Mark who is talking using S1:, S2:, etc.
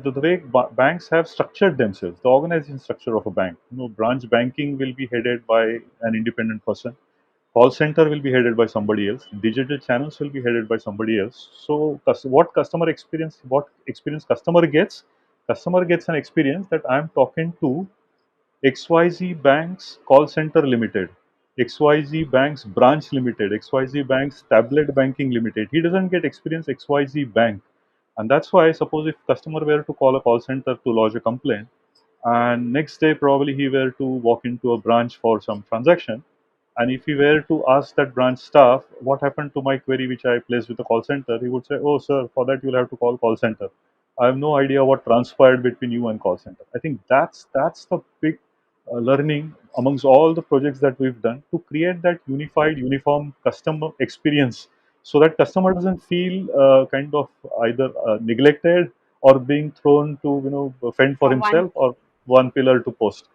S1: The way banks have structured themselves, the organization structure of a bank. Branch banking will be headed by an independent person. Call center will be headed by somebody else. Digital channels will be headed by somebody else. So, what experience customer gets an experience that I am talking to XYZ Bank's call center limited, XYZ Bank's branch limited, XYZ Bank's tablet banking limited. He doesn't get experience XYZ Bank. And that's why, suppose if customer were to call a call center to lodge a complaint, and next day probably he were to walk into a branch for some transaction, and if he were to ask that branch staff what happened to my query which I placed with the call center, he would say, "Oh, sir, for that you'll have to call center. I have no idea what transpired between you and call center." I think that's the big learning amongst all the projects that we've done to create that unified, uniform customer experience, so that customer doesn't feel kind of either neglected or being thrown to fend for
S2: From one
S1: himself or one pillar to post.